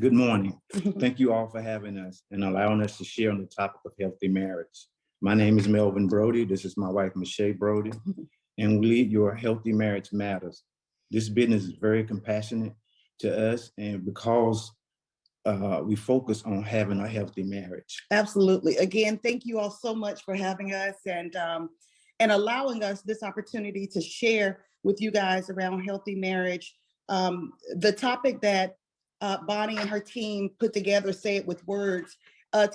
Good morning. Thank you all for having us and allowing us to share on the topic of healthy marriage. My name is Melvin Brodie. This is my wife, Meshea Brodie, and we lead Your Healthy Marriage Matters. This business is very compassionate to us, and because we focus on having a healthy marriage. Absolutely. Again, thank you all so much for having us and allowing us this opportunity to share with you guys around healthy marriage. The topic that Bonnie and her team put together, Say It With Words,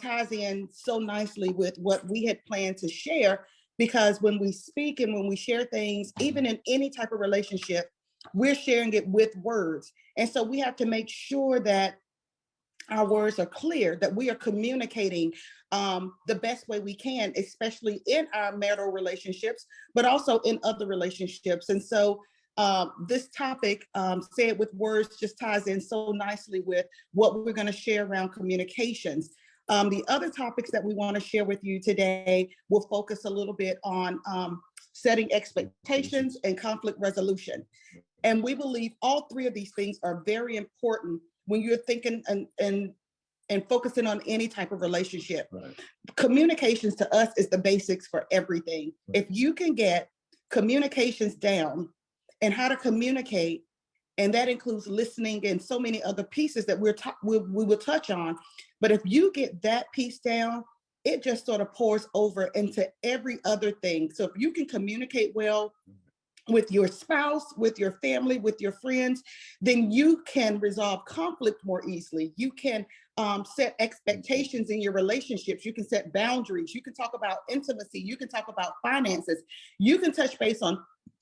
ties in so nicely with what we had planned to share, because when we speak and when we share things, even in any type of relationship, we're sharing it with words. And so we have to make sure that our words are clear, that we are communicating the best way we can, especially in our marital relationships, but also in other relationships. And so this topic, Say It With Words, just ties in so nicely with what we're going to share around communications. The other topics that we want to share with you today will focus a little bit on setting expectations and conflict resolution. And we believe all three of these things are very important when you're thinking and focusing on any type of relationship. Right. Communications to us is the basics for everything. Right. If you can get communications down and how to communicate, and that includes listening and so many other pieces that we will touch on. But if you get that piece down, it just sort of pours over into every other thing. So if you can communicate well with your spouse, with your family, with your friends, then you can resolve conflict more easily. You can set expectations in your relationships. You can set boundaries. You can talk about intimacy. You can talk about finances. You can touch base on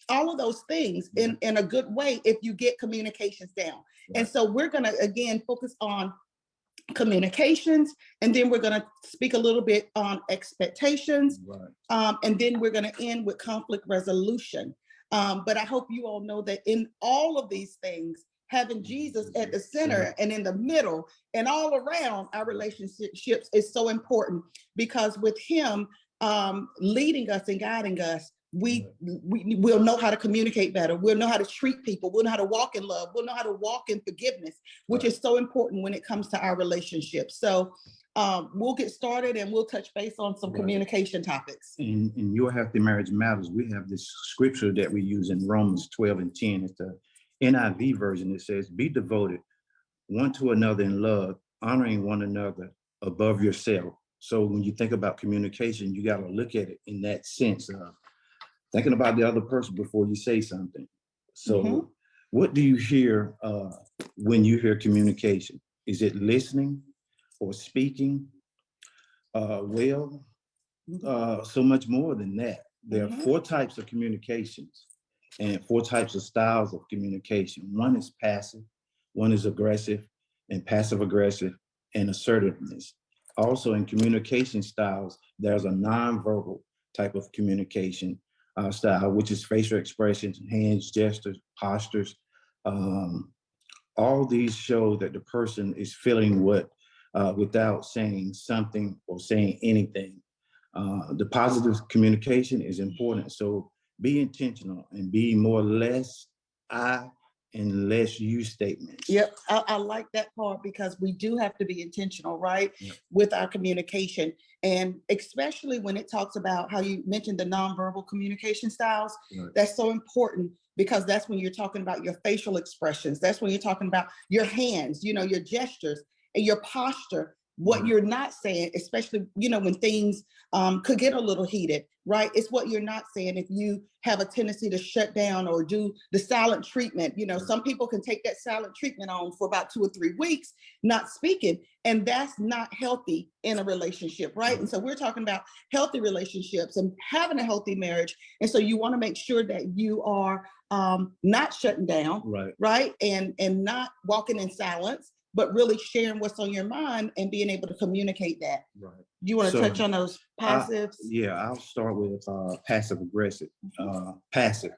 all of those things in a good way if you get communications down. Right. And so we're going to, again, focus on communications, and then we're going to speak a little bit on expectations. Right. And then we're going to end with conflict resolution. But I hope you all know that in all of these things, having Jesus at the center and in the middle and all around our relationships is so important, because with him leading us and guiding us, we will know how to communicate better. We'll know how to treat people. We'll know how to walk in love. We'll know how to walk in forgiveness, which is so important when it comes to our relationships. So we'll get started and we'll touch base on some communication topics. In Your Healthy Marriage Matters, we have this scripture that we use in Romans 12:10. It's the NIV version. It says, "Be devoted one to another in love, honoring one another above yourself." So when you think about communication, you got to look at it in that sense of thinking about the other person before you say something. So what do you hear when you hear communication? Is it listening or speaking? So much more than that. There are 4 types of communications and 4 types of styles of communication. One is passive, one is aggressive, and passive aggressive, and assertiveness. Also in communication styles, there's a nonverbal type of communication style, which is facial expressions, hands, gestures, postures. All these show that the person is feeling what without saying something or saying anything. The positive communication is important. So be intentional and be more less I and less you statements. Yep, I like that part, because we do have to be intentional, right, with our communication. And especially when it talks about how you mentioned the nonverbal communication styles, that's so important, because that's when you're talking about your facial expressions. That's when you're talking about your hands, your gestures and your posture, what you're not saying, especially, when things could get a little heated, right? It's what you're not saying. If you have a tendency to shut down or do the silent treatment, some people can take that silent treatment on for about 2 or 3 weeks, not speaking, and that's not healthy in a relationship, right? And so we're talking about healthy relationships and having a healthy marriage. And so you want to make sure that you are not shutting down, right? And not walking in silence, but really sharing what's on your mind and being able to communicate that. Right. You want to touch on those passives? I'll start with passive aggressive. Passive,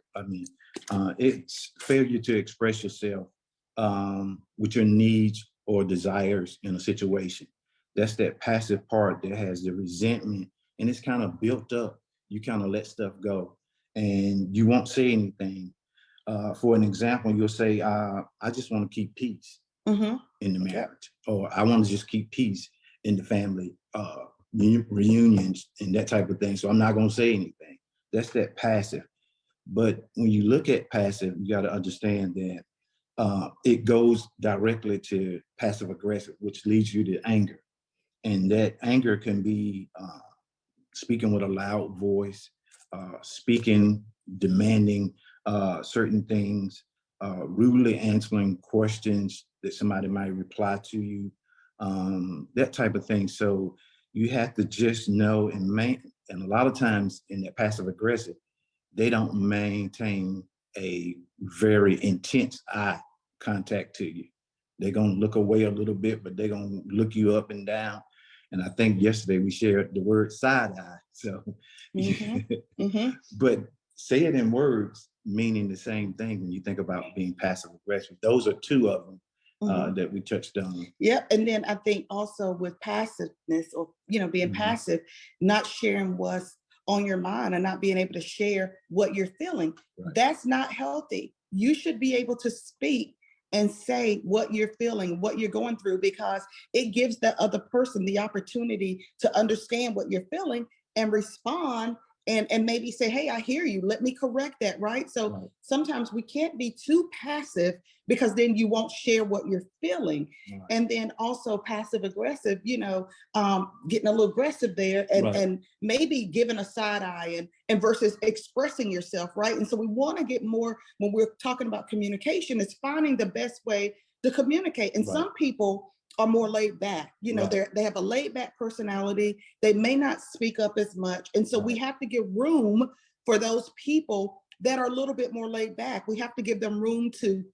it's failure to express yourself with your needs or desires in a situation. That's that passive part that has the resentment, and it's kind of built up. You kind of let stuff go and you won't say anything. For an example, you'll say, I just want to keep peace. in the marriage, or I want to just keep peace in the family reunions and that type of thing. So I'm not going to say anything. That's that passive. But when you look at passive, you got to understand that it goes directly to passive aggressive, which leads you to anger. And that anger can be speaking with a loud voice, speaking, demanding certain things, rudely answering questions that somebody might reply to you, that type of thing. So you have to just know and a lot of times in that passive aggressive, they don't maintain a very intense eye contact to you. They're going to look away a little bit, but they're going to look you up and down. And I think yesterday we shared the word side eye. So, but say it in words meaning the same thing when you think about being passive aggressive. Those are two of them that we touched on. Yep. And then I think also with passiveness, or, being passive, not sharing what's on your mind and not being able to share what you're feeling. Right. That's not healthy. You should be able to speak and say what you're feeling, what you're going through, because it gives the other person the opportunity to understand what you're feeling and respond and maybe say, hey, I hear you. Let me correct that, right? So sometimes we can't be too passive because then you won't share what you're feeling. Right. And then also passive aggressive, getting a little aggressive there and maybe giving a side eye and versus expressing yourself, right? And so we want to get more, when we're talking about communication, is finding the best way to communicate. And some people are more laid back. They have a laid back personality. They may not speak up as much. And so we have to give room for those people that are a little bit more laid back. We have to give them room to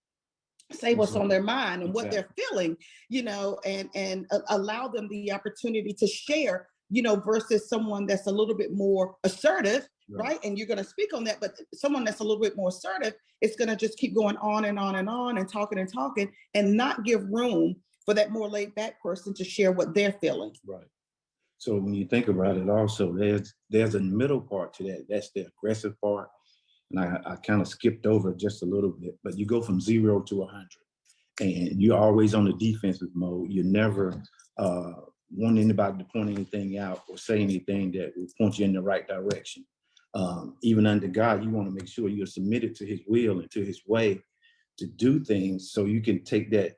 say what's on their mind and what they're feeling, and allow them the opportunity to share, versus someone that's a little bit more assertive, right? And you're going to speak on that, but someone that's a little bit more assertive, it's going to just keep going on and on and on and talking and not give room for that more laid back person to share what they're feeling. Right. So when you think about it also, there's a middle part to that. That's the aggressive part. And I kind of skipped over just a little bit, but you go from 0 to 100 and you're always on the defensive mode. You never want anybody to point anything out or say anything that will point you in the right direction. Even under God, you want to make sure you're submitted to his will and to his way to do things so you can take that.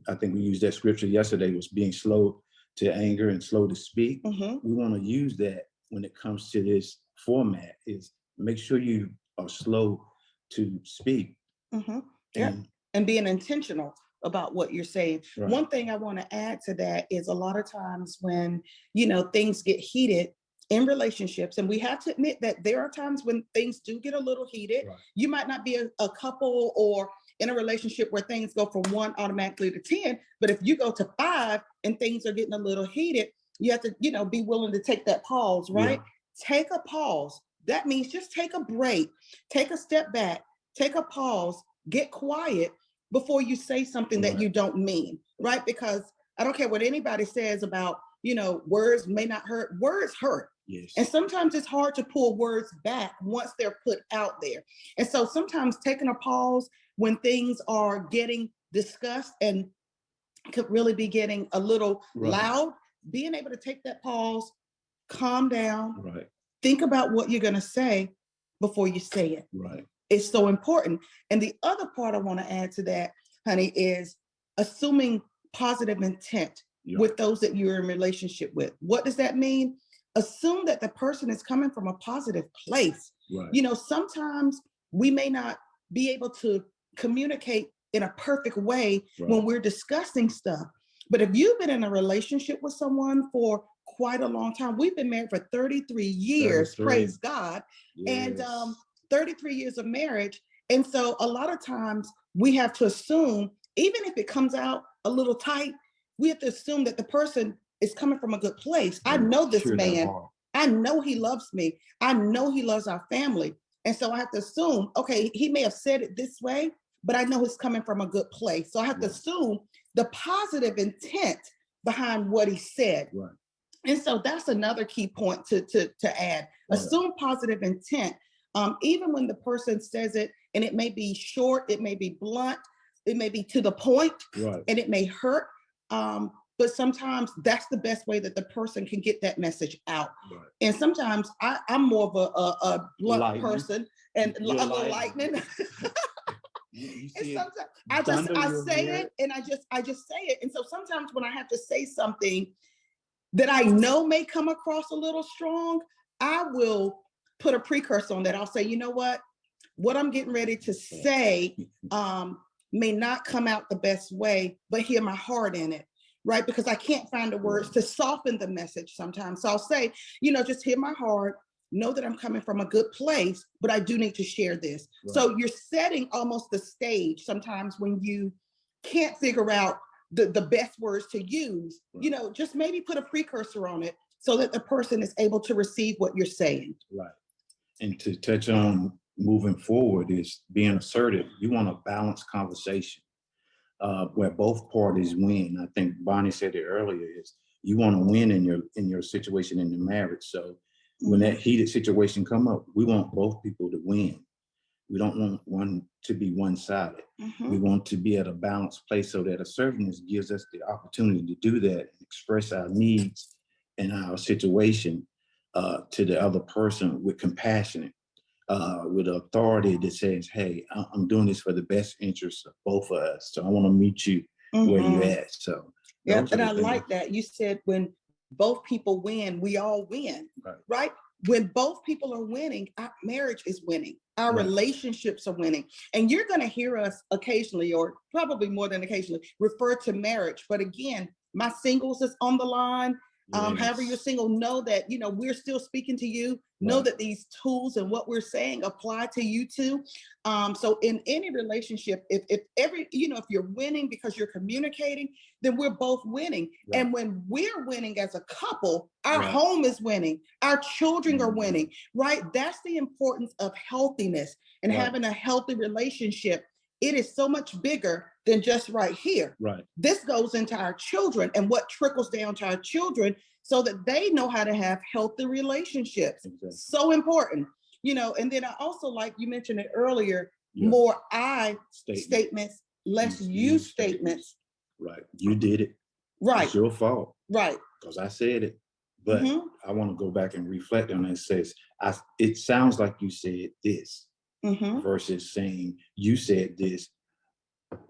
I think we used that scripture yesterday, was being slow to anger and slow to speak. We want to use that when it comes to this format, is make sure you are slow to speak. And being intentional about what you're saying. Right. One thing I want to add to that is a lot of times when, things get heated in relationships, and we have to admit that there are times when things do get a little heated. Right. You might not be a couple or in a relationship where things go from 1 automatically to 10, but if you go to 5 and things are getting a little heated, you have to, be willing to take that pause, right? Yeah. Take a pause. That means just take a break, take a step back, take a pause, get quiet before you say something that you don't mean, right? Because I don't care what anybody says about, words may not hurt, words hurt. Yes. And sometimes it's hard to pull words back once they're put out there. And so sometimes taking a pause when things are getting discussed and could really be getting a little loud, being able to take that pause, calm down, think about what you're going to say before you say it. Right. It's so important. And the other part I want to add to that, honey, is assuming positive intent with those that you're in relationship with. What does that mean? Assume that the person is coming from a positive place. Right. Sometimes we may not be able to communicate in a perfect way when we're discussing stuff. But if you've been in a relationship with someone for quite a long time, we've been married for 33 years, 33. Praise God. Yes. And 33 years of marriage. And so a lot of times we have to assume, even if it comes out a little tight, we have to assume that the person is coming from a good place. I know this man. I know he loves me. I know he loves our family. And so I have to assume, okay, he may have said it this way, but I know he's coming from a good place. So I have to assume the positive intent behind what he said. Right. And so that's another key point to add. Right. Assume positive intent. Even when the person says it, and it may be short, it may be blunt, it may be to the point, Right. and it may hurt. But sometimes that's the best way that the person can get that message out. Right. And sometimes I'm more of a blunt Lightning. person and You're a little lightning. You And see sometimes I say it and I just say it. And so sometimes when I have to say something that I know may come across a little strong, I will put a precursor on that. I'll say, you know what I'm getting ready to say may not come out the best way, but hear my heart in it, right? Because I can't find the words to soften the message sometimes. So I'll say, just hear my heart, know that I'm coming from a good place, but I do need to share this. Right. So you're setting almost the stage sometimes when you can't figure out the best words to use, right. Just maybe put a precursor on it so that the person is able to receive what you're saying. Right. And to touch on moving forward is being assertive. You want a balanced conversation where both parties win. I think Bonnie said it earlier, is you want to win in your situation in the marriage. So when that heated situation come up, we want both people to win. We don't want one to be one-sided. Mm-hmm. We want to be at a balanced place so that assertiveness gives us the opportunity to do that and express our needs and our situation to the other person with compassion, with authority that says, hey, I'm doing this for the best interest of both of us. So I want to meet you where you're at. So yeah, and I like that. You said when both people win, we all win, right? When both people are winning, our marriage is winning. Our relationships are winning. And you're going to hear us occasionally, or probably more than occasionally, refer to marriage. But again, my singles is on the line. Yes. However you're single, know that, we're still speaking to you. Know that these tools and what we're saying apply to you too. So in any relationship, if you're winning because you're communicating, then we're both winning. Right. And when we're winning as a couple, our home is winning. Our children are winning, right? That's the importance of healthiness and having a healthy relationship. It is so much bigger than just right here. Right. This goes into our children and what trickles down to our children so that they know how to have healthy relationships. Exactly. So important, and then I also, like you mentioned it earlier, more I statements, less you statements. Right. You did it. Right. It's your fault. Right. Because I said it. But I want to go back and reflect on it. It says, it sounds like you said this versus saying you said this.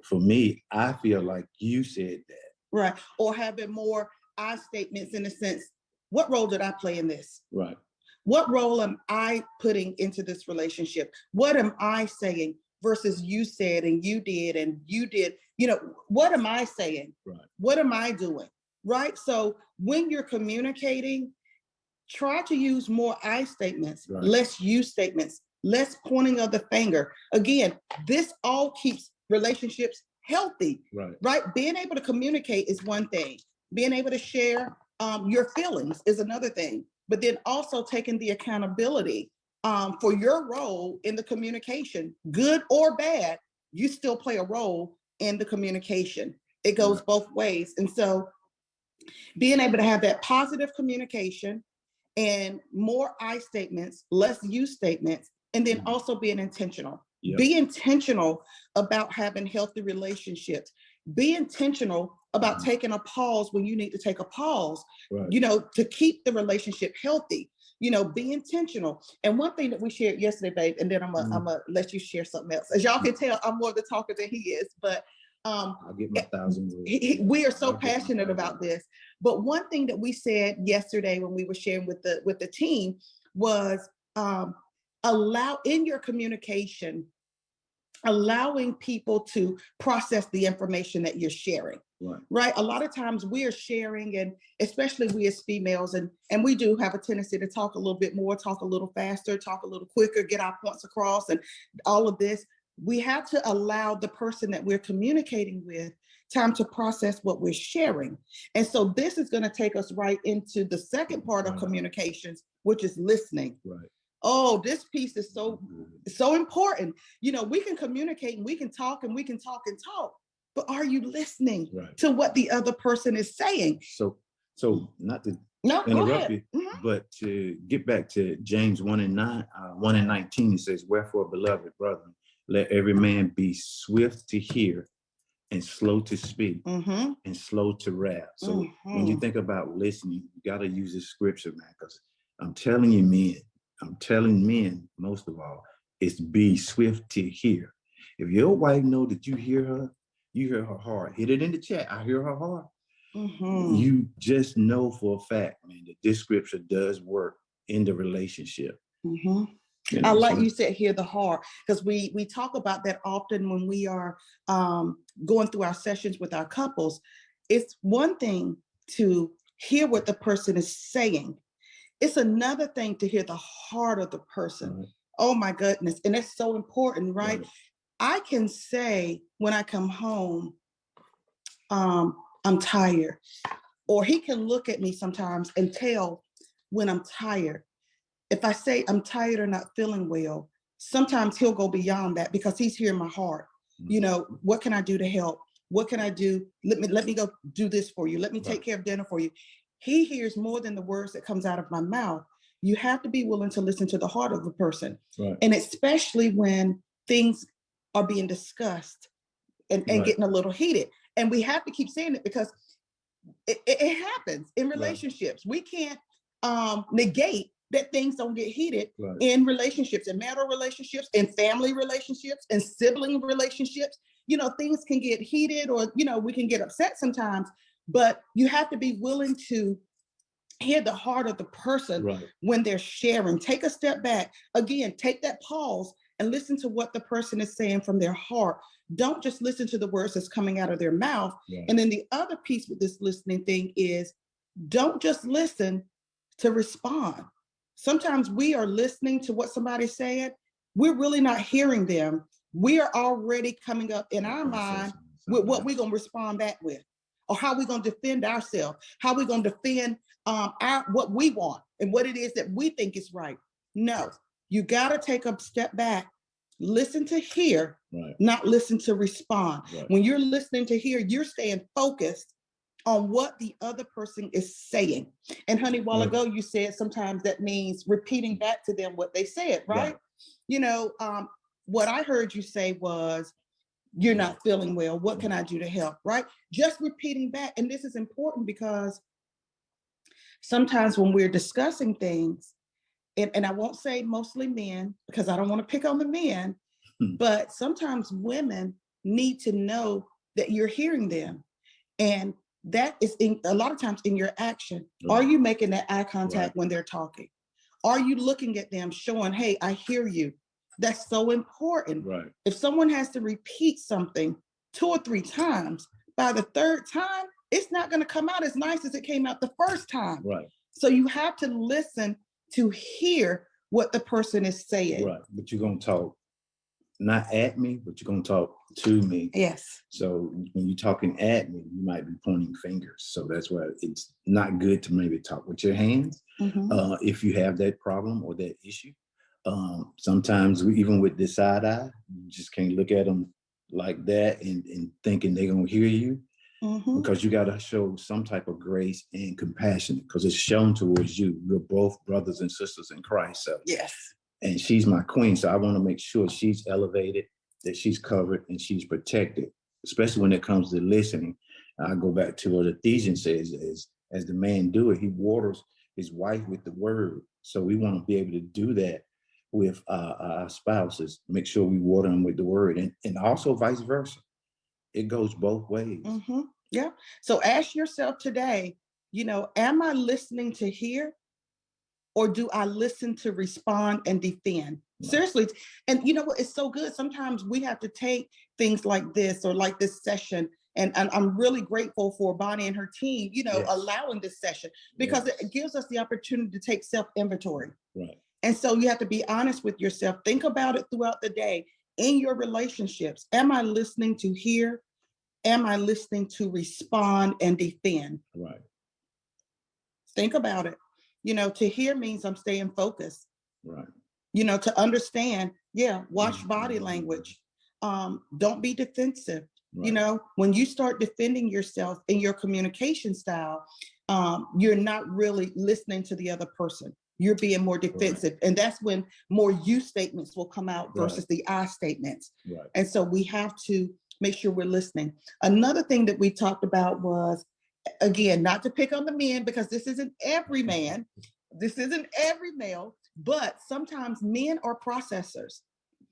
For me, I feel like you said that. Right. Or having more I statements in the sense, what role did I play in this? Right. What role am I putting into this relationship? What am I saying versus you said and you did and you did? What am I saying? Right. What am I doing? Right. So when you're communicating, try to use more I statements, less you statements, less pointing of the finger. Again, this all keeps relationships healthy, right? Being able to communicate is one thing. Being able to share your feelings is another thing. But then also taking the accountability for your role in the communication, good or bad, you still play a role in the communication. It goes both ways. And so being able to have that positive communication and more I statements, less you statements, and then also being intentional. Yep. Be intentional about having healthy relationships. Be intentional about taking a pause when you need to take a pause, to keep the relationship healthy. Be intentional. And one thing that we shared yesterday, babe, and then I'm gonna let you share something else. As y'all can tell, I'm more the talker than he is, but I'll get my 1,000 words. We are so passionate about this. But one thing that we said yesterday when we were sharing with the team was allow in your communication, allowing people to process the information that you're sharing. Right. A lot of times we are sharing, and especially we as females, and we do have a tendency to talk a little bit more, talk a little faster, talk a little quicker, get our points across, and all of this. We have to allow the person that we're communicating with time to process what we're sharing. And so this is going to take us right into the second part of communications, which is listening. Right. Oh, this piece is so important. We can communicate and we can talk and we can talk and talk, but are you listening to what the other person is saying? So not to interrupt you, but to get back to James 1:19, it says, wherefore, beloved brethren, let every man be swift to hear, and slow to speak Mhm. and slow to wrath. So when you Mhm. think about listening, you got to use this scripture, man, because I'm telling men, most of all, is be swift to hear. If your wife know that you hear her heart. Hit it in the chat. I hear her heart. Mhm. You just know for a fact, man, that this scripture does work in the relationship. Mhm. You I know, like so you said, hear the heart, because we talk about that often when we are going through our sessions with our couples. It's one thing to hear what the person is saying. It's another thing to hear the heart of the person. right, Oh my goodness. And that's so important, right? right, I can say when I come home, I'm tired. Or he can look at me sometimes and tell when I'm tired. If I say I'm tired or not feeling well, sometimes he'll go beyond that because he's hearing my heart. You know, what can I do to help? What can I do? Let me go do this for you. Let me take right, care of dinner for you. He hears more than the words that comes out of my mouth. You have to be willing to listen to the heart of the person. right, And especially when things are being discussed and right, getting a little heated. And we have to keep saying it because it happens in right, relationships. We can't negate that things don't get heated right, in relationships, in marital relationships, in family relationships, in sibling relationships. You know, things can get heated, or we can get upset sometimes, but you have to be willing to hear the heart of the person right, when they're sharing. Take a step back. Again, take that pause and listen to what the person is saying from their heart. Don't just listen to the words that's coming out of their mouth. right, And then the other piece with this listening thing is don't just listen to respond. Sometimes we are listening to what somebody's saying. We're really not hearing them. We are already coming up in our mind with what we're going to respond back with, or how we're going to defend ourselves, how we're going to defend what we want and what it is that we think is right. No, you got to take a step back, listen to hear, right, not listen to respond. right, When you're listening to hear, you're staying focused on what the other person is saying. And honey, a while right, ago, you said sometimes that means repeating back to them what they said, right? right, You know, what I heard you say was, you're not feeling well. What can I do to help? Right? Just repeating back. And this is important because sometimes when we're discussing things, and I won't say mostly men because I don't want to pick on the men, but sometimes women need to know that you're hearing them. And that is a lot of times in your action. Are right, you making that eye right, contact when they're talking? Are you looking at them, showing, hey, I hear you? That's so important. right, If someone has to repeat something 2 or 3 times, by the third time, it's not going to come out as nice as it came out the first time. right, So you have to listen to hear what the person is saying. right. But you're gonna talk not at me, but you're gonna talk to me. Yes. So when you're talking at me, you might be pointing fingers. So that's why it's not good to maybe talk with your hands if you have that problem or that issue. Sometimes even with this side eye, you just can't look at them like that and thinking they're gonna hear you, because you got to show some type of grace and compassion because it's shown towards you. We're both brothers and sisters in Christ. So, Yes. and she's my queen, so I want to make sure she's elevated, that she's covered, and she's protected, especially when it comes to listening. I go back to what Ephesians says: as the man do it, he waters his wife with the word. So we want to be able to do that with our spouses. Make sure we water them with the word, and also vice versa. It goes both ways. Yeah. So ask yourself today, am I listening to hear, or do I listen to respond and defend? Right. Seriously. And you know what? It's so good. Sometimes we have to take things like this, or like this session. And I'm really grateful for Bonnie and her team, Yes. allowing this session, because Yes. it gives us the opportunity to take self-inventory. Right. And so you have to be honest with yourself. Think about it throughout the day in your relationships. Am I listening to hear? Am I listening to respond and defend? Right. Think about it. To hear means I'm staying focused. Right. To understand, watch body language. Don't be defensive. Right. When you start defending yourself in your communication style, you're not really listening to the other person. You're being more defensive. Right. And that's when more you statements will come out versus the I statements. Right. And so we have to make sure we're listening. Another thing that we talked about was, again, not to pick on the men, because this isn't every man, this isn't every male, but sometimes men are processors.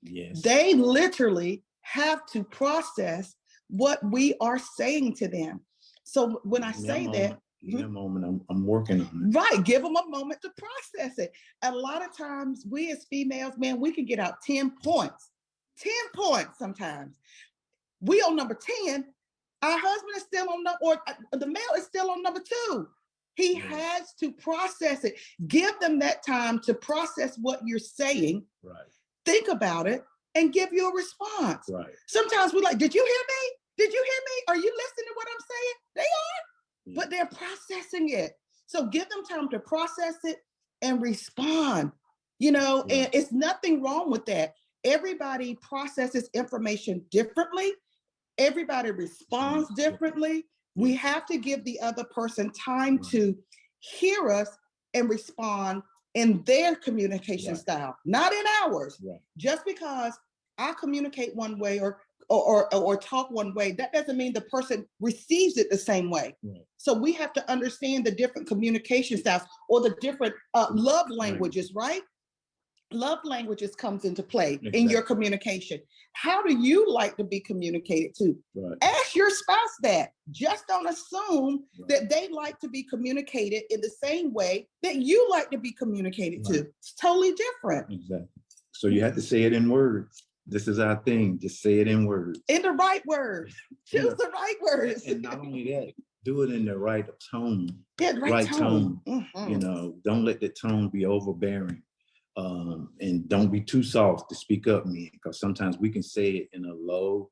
Yes. They literally have to process what we are saying to them. So when I say that, in a moment, I'm working on it. right, give them a moment to process it. A lot of times we as females, man, we can get out 10 points, 10 points sometimes. We on number 10, our husband is still on or the male is still on number 2. He has to process it. Give them that time to process what you're saying. Right. Think about it and give you a response. Right. Sometimes we're like, did you hear me? Did you hear me? Are you listening to what I'm saying? They are, but they're processing it. So give them time to process it and respond, and it's nothing wrong with that. Everybody processes information differently. Everybody responds differently. We have to give the other person time to hear us and respond in their communication style, not in ours. Just because I communicate one way or talk one way, that doesn't mean the person receives it the same way. So we have to understand the different communication styles or the different love languages, right? Love languages comes into play in your communication. How do you like to be communicated to? Ask your spouse that. Just don't assume that they like to be communicated in the same way that you like to be communicated to. It's totally different. Exactly. So you have to say it in words. This is our thing. Just say it in words. In the right words. Choose the right words. And not only that, do it in the right tone. Yeah, right tone. Don't let the tone be overbearing. And don't be too soft to speak up, men, because sometimes we can say it in a low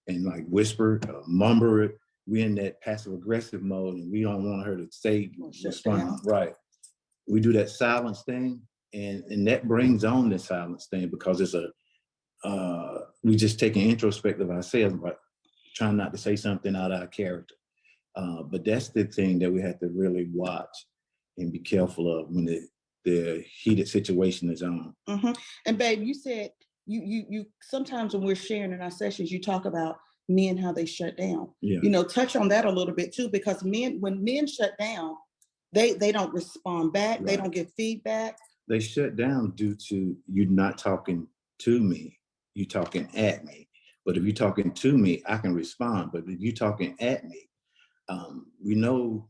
and like whisper, mumble it. We're in that passive aggressive mode and we don't want her to say, respond. Right. We do that silence thing and that brings on the silence thing because it's we just take an introspective of ourselves, but trying not to say something out of our character. But that's the thing that we have to really watch and be careful of when the heated situation is on. And babe, you said you sometimes when we're sharing in our sessions, you talk about men, how they shut down. Touch on that a little bit too, because when men shut down, they don't respond back. They don't give feedback. They shut down due to you not talking to me, you talking at me. But if you're talking to me, I can respond. But if you're talking at me, we know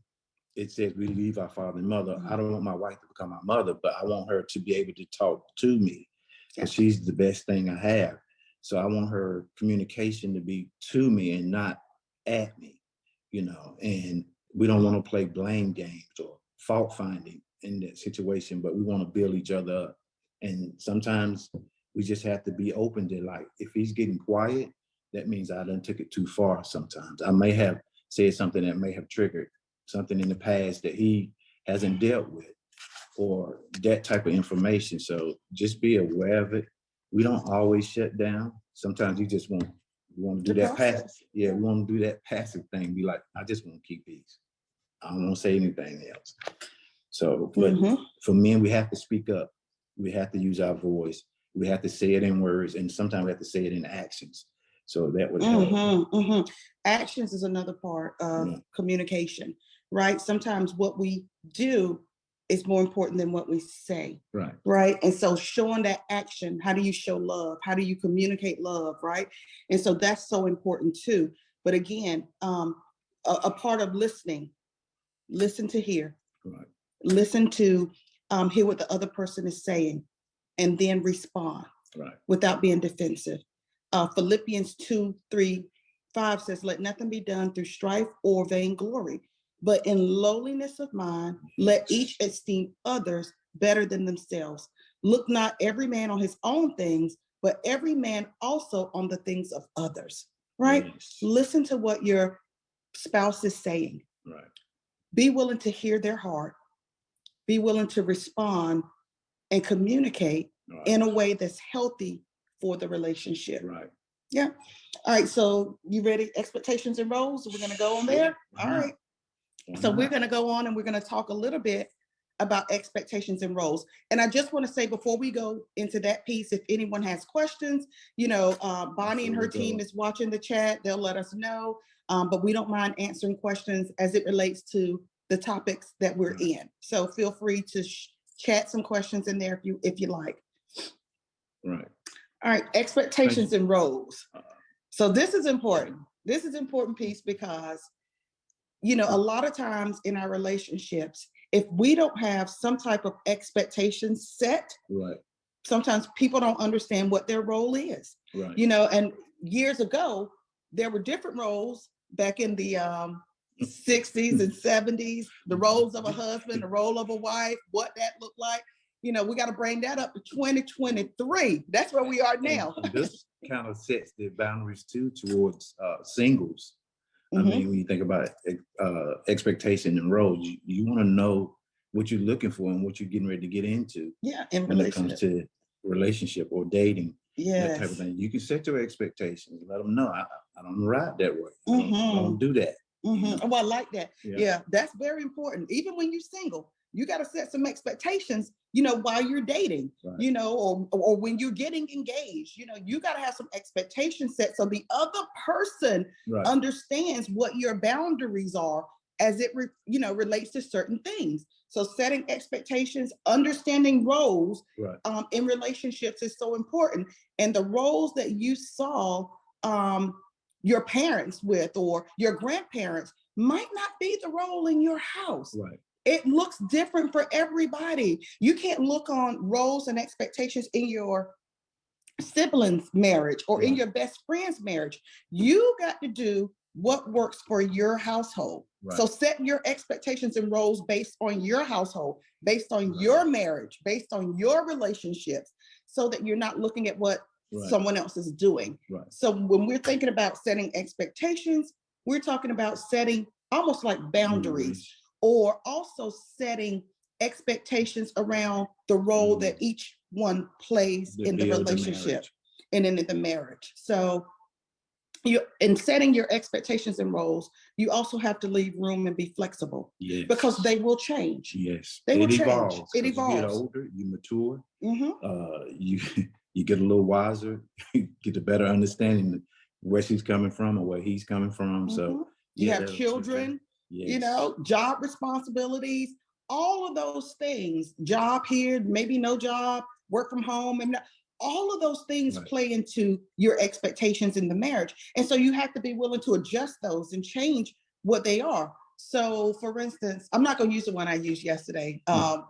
it says we leave our father and mother. I don't want my wife to become my mother, but I want her to be able to talk to me because she's the best thing I have. So I want her communication to be to me and not at me, and we don't want to play blame games or fault finding in that situation, but we want to build each other up. And sometimes we just have to be open to, like, if he's getting quiet, that means I done took it too far sometimes. I may have said something that may have triggered something in the past that he hasn't dealt with or that type of information. So just be aware of it. We don't always shut down. Sometimes you just want to do that passive. Yeah, we want to do that passive thing. Be like, I just want to keep peace. I don't want to say anything else. So, but for men, we have to speak up. We have to use our voice. We have to say it in words, and sometimes we have to say it in actions. So that would help. Actions is another part of communication, right? Sometimes what we do is more important than what we say. Right. And so showing that action, how do you show love? How do you communicate love? Right. And so that's so important too. But again, a part of listening, listen to hear, listen to hear what the other person is saying, and then respond without being defensive. Philippians 2:3-5 says, let nothing be done through strife or vainglory, but in lowliness of mind, let each esteem others better than themselves. Look not every man on his own things, but every man also on the things of others, right? Listen to what your spouse is saying. Be willing to hear their heart. Be willing to respond and communicate in a way that's healthy for the relationship. Yeah. All right. So you ready? Expectations and roles. We're going to go on there. All right. So we're going to go on and we're going to talk a little bit about expectations and roles. And I just want to say before we go into that piece, if anyone has questions, Bonnie and her team is watching the chat. They'll let us know. But we don't mind answering questions as it relates to the topics that we're in. So feel free to chat some questions in there if you like. Right. All right, expectations and roles. So this is important. This is an important piece because, a lot of times in our relationships, if we don't have some type of expectations set, right, sometimes people don't understand what their role is. right. And years ago, there were different roles back in the 60s and 70s, the roles of a husband, the role of a wife, what that looked like. We got to bring that up to 2023. That's where we are now. And this kind of sets the boundaries too towards singles. Mm-hmm. I mean, when you think about expectation and roles, you want to know what you're looking for and what you're getting ready to get into. Yeah, when it comes to relationship or dating, that type of thing. You can set your expectations. Let them know I don't ride that way. I don't do that. Mm-hmm. Oh, I like that. Yeah, that's very important. Even when you're single, you got to set some expectations, while you're dating, right. Or when you're getting engaged, you got to have some expectations set so the other person right. understands what your boundaries are as it relates to certain things. So setting expectations, understanding roles right. In relationships is so important. And the roles that you saw your parents with or your grandparents might not be the role in your house. Right. It looks different for everybody. You can't look on roles and expectations in your siblings' marriage or in your best friend's marriage. You got to do what works for your household. Right. So set your expectations and roles based on your household, based on your marriage, based on your relationships, so that you're not looking at what someone else is doing. Right. So when we're thinking about setting expectations, we're talking about setting almost like boundaries. Or also setting expectations around the role that each one plays in the relationship and in the marriage. So in setting your expectations and roles, you also have to leave room and be flexible. Yes. Because they will change. Yes. They will change. Evolves. It evolves. You get older, you mature, you get a little wiser, you get a better understanding of where she's coming from or where he's coming from. So you have children. Yes. Job responsibilities, all of those things, job here, maybe no job, work from home, and all of those things play into your expectations in the marriage. And so you have to be willing to adjust those and change what they are. So for instance, I'm not going to use the one I used yesterday,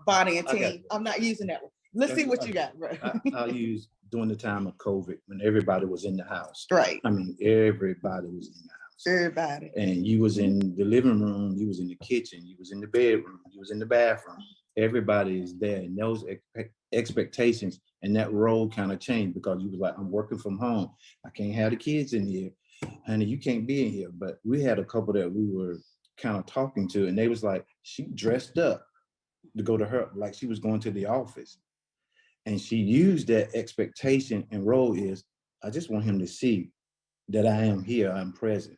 Bonnie and team. I'm not using that one. Let's see what you got. Right. I'll use during the time of COVID when everybody was in the house. Right. I mean, everybody was in the house. Everybody. And you was in the living room, you was in the kitchen, you was in the bedroom, you was in the bathroom. Everybody is there, and those expectations and that role kind of changed because you was like, I'm working from home. I can't have the kids in here. Honey, you can't be in here. But we had a couple that we were kind of talking to, and they was like, she dressed up to go to her, like she was going to the office. And she used that expectation and role is, I just want him to see that I am here, I'm present.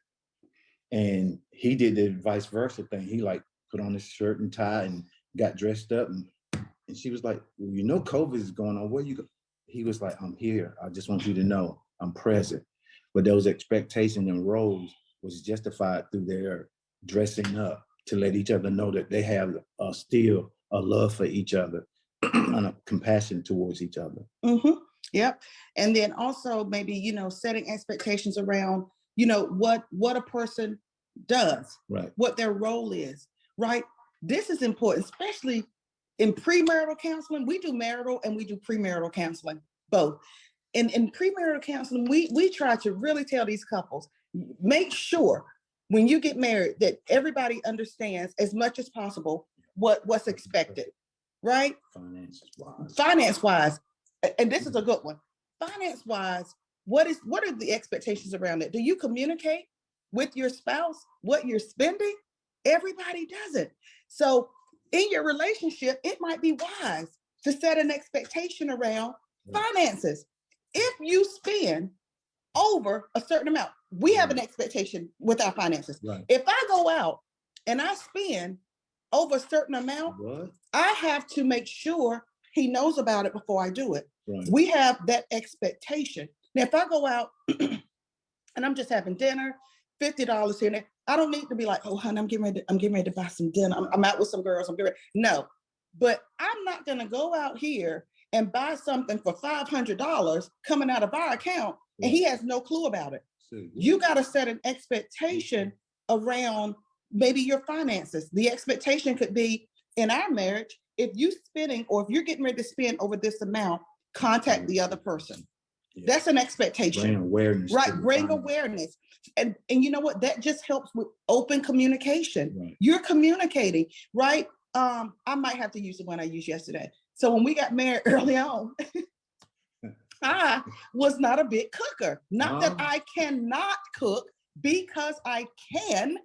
And he did the vice versa thing. He like put on his shirt and tie and got dressed up. And she was like, well, COVID is going on. Where you go? He was like, I'm here. I just want you to know I'm present. But those expectations and roles was justified through their dressing up to let each other know that they have still a love for each other and a compassion towards each other. Mm-hmm. Yep. And then also maybe, setting expectations around what a person does, right? What their role is, right? This is important, especially in premarital counseling. We do marital and we do premarital counseling, both. In premarital counseling, we try to really tell these couples, make sure when you get married that everybody understands as much as possible what's expected, right? Finance-wise, and this is a good one. Finance-wise, what are the expectations around it? Do you communicate with your spouse what you're spending? Everybody doesn't. So in your relationship, it might be wise to set an expectation around finances. If you spend over a certain amount, we have an expectation with our finances. Right. If I go out and I spend over a certain amount, What? I have to make sure he knows about it before I do it. Right. We have that expectation. Now, if I go out and I'm just having dinner, $50 here and there, I don't need to be like, oh, honey, I'm getting ready to buy some dinner. I'm out with some girls. No, but I'm not going to go out here and buy something for $500 coming out of our account, and he has no clue about it. You got to set an expectation around maybe your finances. The expectation could be, in our marriage, if you're spending or if you're getting ready to spend over this amount, contact the other person. Yeah. That's an expectation. Bring awareness. Right. Bring awareness. And you know what? That just helps with open communication. Right. You're communicating, right? I might have to use the one I used yesterday. So when we got married early on, I was not a big cooker. Not that I cannot cook, because I can.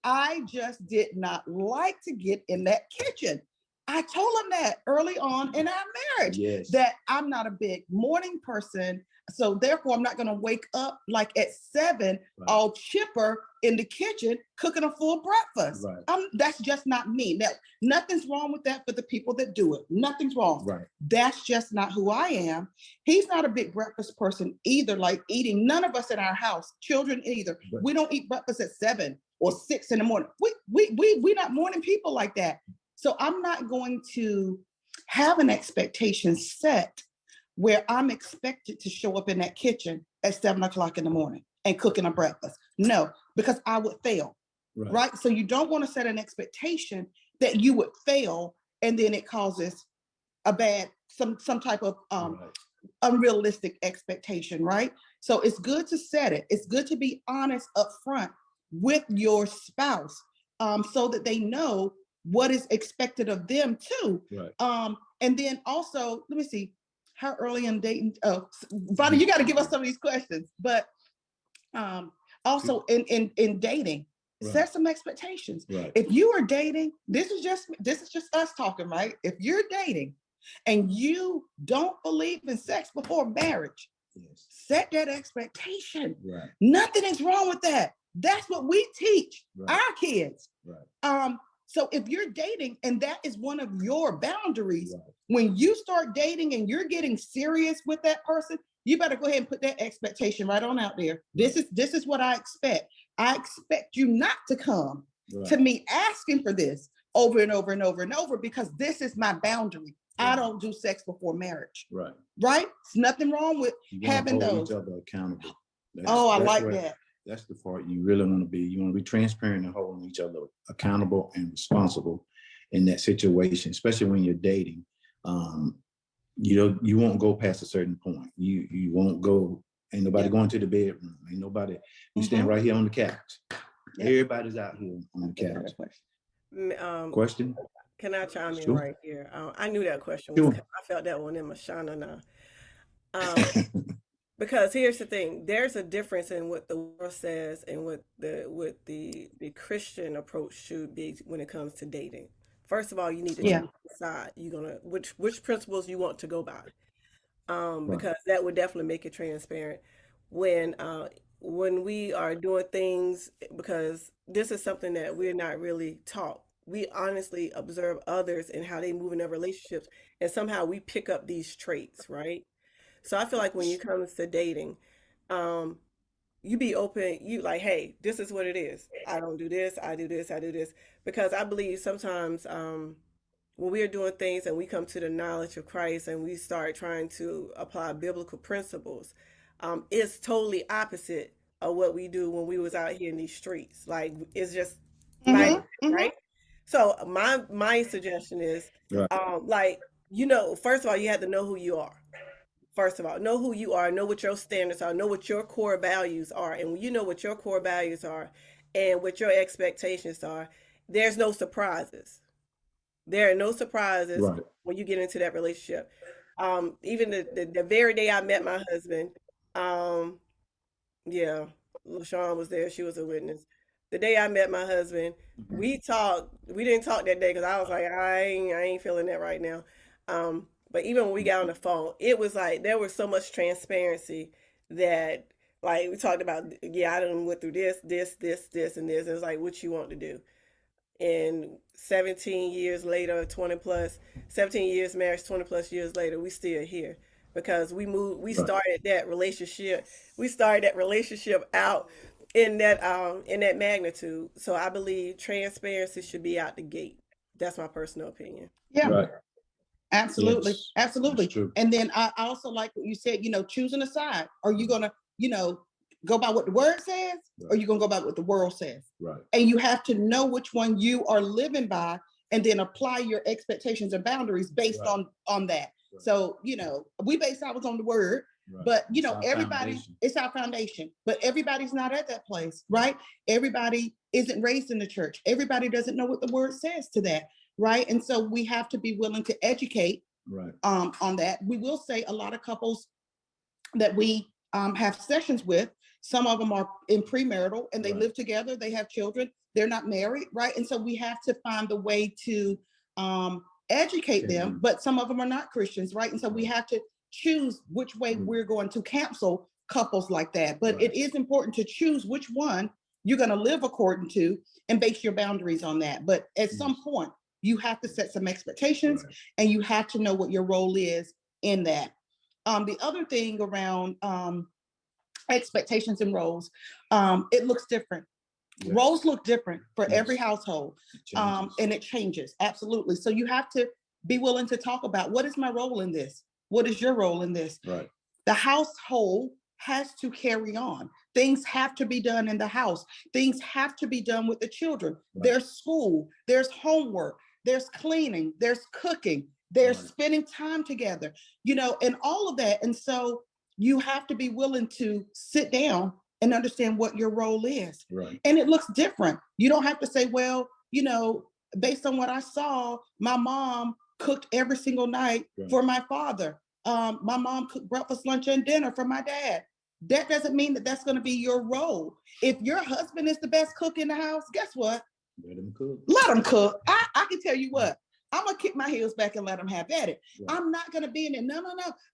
I just did not like to get in that kitchen. I told him that early on in our marriage, that I'm not a big morning person. So therefore, I'm not going to wake up like at 7, all chipper in the kitchen, cooking a full breakfast. Right. That's just not me. Now, nothing's wrong with that for the people that do it. Nothing's wrong. Right. That's just not who I am. He's not a big breakfast person either, like eating. None of us in our house, children either. Right. We don't eat breakfast at 7 or 6 in the morning. We're not morning people like that. So I'm not going to have an expectation set where I'm expected to show up in that kitchen at 7 o'clock in the morning and cooking a breakfast. No, because I would fail, right? So you don't want to set an expectation that you would fail, and then it causes a bad, some type of unrealistic expectation, right? So it's good to set it. It's good to be honest up front with your spouse, so that they know what is expected of them too. Right. And then also, let me see, how early in dating? Oh, Brodie, you got to give us some of these questions. But also in dating, set some expectations. Right. If you are dating, this is just us talking, right? If you're dating and you don't believe in sex before marriage, set that expectation. Right. Nothing is wrong with that. That's what we teach our kids. Right. So if you're dating and that is one of your boundaries, when you start dating and you're getting serious with that person, you better go ahead and put that expectation right on out there. This is what I expect. I expect you not to come to me asking for this over and over and over and over, because this is my boundary. I don't do sex before marriage. Right. Right? There's nothing wrong with having those. Each other accountable. I like that. That's the part you really want to be. You want to be transparent and holding each other accountable and responsible in that situation, especially when you're dating. You won't go past a certain point. You won't go. Ain't nobody going to the bedroom. Ain't nobody. You stand right here on the couch. Everybody's out here on the couch. Question? Can I chime in right here? I knew that question was coming. I felt that one in my shana now. Because here's the thing: there's a difference in what the world says and what the Christian approach should be when it comes to dating. First of all, you need to decide which principles you want to go by, because that would definitely make it transparent when we are doing things, because this is something that we're not really taught. We honestly observe others and how they move in their relationships, and somehow we pick up these traits, right? So I feel like when it comes to dating, you be open, you like, hey, this is what it is. I don't do this, I do this, I do this. Because I believe sometimes when we are doing things and we come to the knowledge of Christ and we start trying to apply biblical principles, it's totally opposite of what we do when we was out here in these streets. Like, it's just right? So my suggestion is, first of all, you have to know who you are. First of all, know who you are, know what your standards are, know what your core values are. And when you know what your core values are and what your expectations are, there's no surprises. There are no surprises when you get into that relationship. Even the very day I met my husband, LaShawn was there. She was a witness. The day I met my husband, we talked. We didn't talk that day because I was like, I ain't feeling that right now. But even when we got on the phone, it was like there was so much transparency that, like, we talked about, I done went through this, and this. And it's like, what you want to do? and 17 years later, 20 plus, 17 years marriage, 20 plus years later, we still here because we started that relationship. We started that relationship out in that magnitude. So I believe transparency should be out the gate. That's my personal opinion. Yeah. Right. Absolutely. Yes, Absolutely. that's true. And then I also like what you said, choosing a side. Are you gonna, go by what the word says, or you gonna go by what the world says? Right. And you have to know which one you are living by, and then apply your expectations and boundaries based on that. Right. So, we base ours on the word, but everybody, foundation. It's our foundation. But everybody's not at that place, right? Everybody isn't raised in the church. Everybody doesn't know what the word says to that. Right. And so we have to be willing to educate on that. We will say a lot of couples that we have sessions with, some of them are in premarital and they live together, they have children, they're not married, right? And so we have to find the way to educate them, but some of them are not Christians, right? And so we have to choose which way we're going to counsel couples like that. But it is important to choose which one you're going to live according to and base your boundaries on that. But at some point, you have to set some expectations and you have to know what your role is in that. The other thing around expectations and roles, it looks different. Yes. Roles look different for every household, and it changes. Absolutely. So you have to be willing to talk about, what is my role in this? What is your role in this? Right. The household has to carry on. Things have to be done in the house. Things have to be done with the children. There's school, there's homework, there's cleaning, there's cooking, there's spending time together, and all of that. And so you have to be willing to sit down and understand what your role is. Right. And it looks different. You don't have to say, well, based on what I saw, my mom cooked every single night for my father. My mom cooked breakfast, lunch, and dinner for my dad. That doesn't mean that that's going to be your role. If your husband is the best cook in the house, guess what? Let him cook. Let him cook. I can tell you what, I'm going to kick my heels back and let him have at it. Right. I'm not going to be in it. No.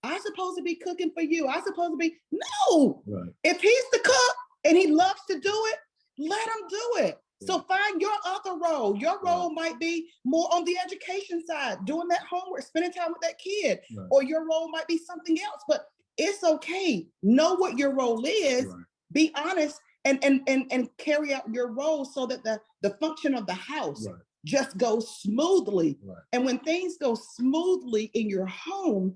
I'm supposed to be cooking for you. I'm supposed to be, no. Right. If he's the cook and he loves to do it, let him do it. Yeah. So find your other role. Your role might be more on the education side, doing that homework, spending time with that kid, or your role might be something else, but it's okay. Know what your role is, be honest, and carry out your role so that the function of the house just goes smoothly. Right. And when things go smoothly in your home,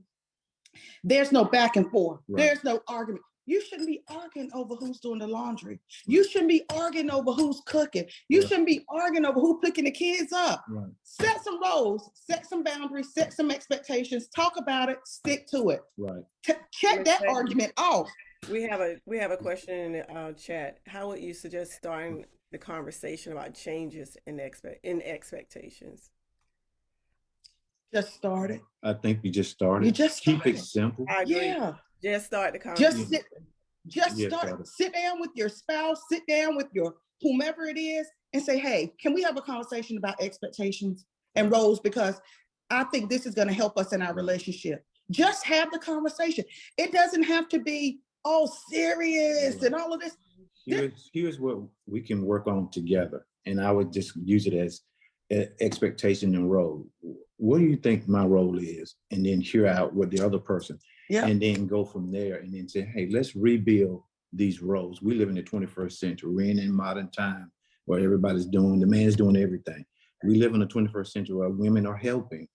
there's no back and forth. Right. There's no argument. You shouldn't be arguing over who's doing the laundry. You shouldn't be arguing over who's cooking. You shouldn't be arguing over who's picking the kids up. Right. Set some roles, set some boundaries, set some expectations, talk about it, stick to it. Right. Check that argument off. We have a question in the chat. How would you suggest starting the conversation about changes in expectations? Just start it. I think you just started. You just keep it simple. I agree. Yeah. Just start the conversation. Just start. Sit down with your spouse, sit down with your whomever it is, and say, hey, can we have a conversation about expectations and roles? Because I think this is going to help us in our relationship. Just have the conversation. It doesn't have to be all serious and all of this. Here's what we can work on together. And I would just use it as expectation and role. What do you think my role is? And then hear out what the other person, and then go from there and then say, hey, let's rebuild these roles. We live in the 21st century. We're in modern time where everybody's the man's doing everything. We live in the 21st century where women are helping,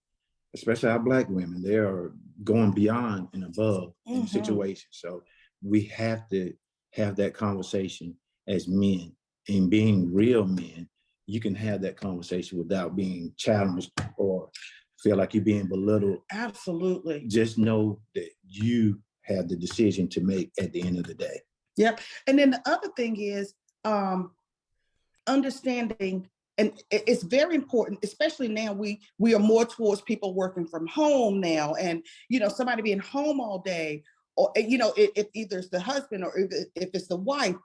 especially our Black women. They are going beyond and above in situations. So we have to have that conversation as men, and being real men. You can have that conversation without being challenged or feel like you're being belittled. Absolutely. Just know that you have the decision to make at the end of the day. Yep. And then the other thing is understanding, and it's very important, especially now we are more towards people working from home now, and somebody being home all day, or if either it's the husband or if it's the wife.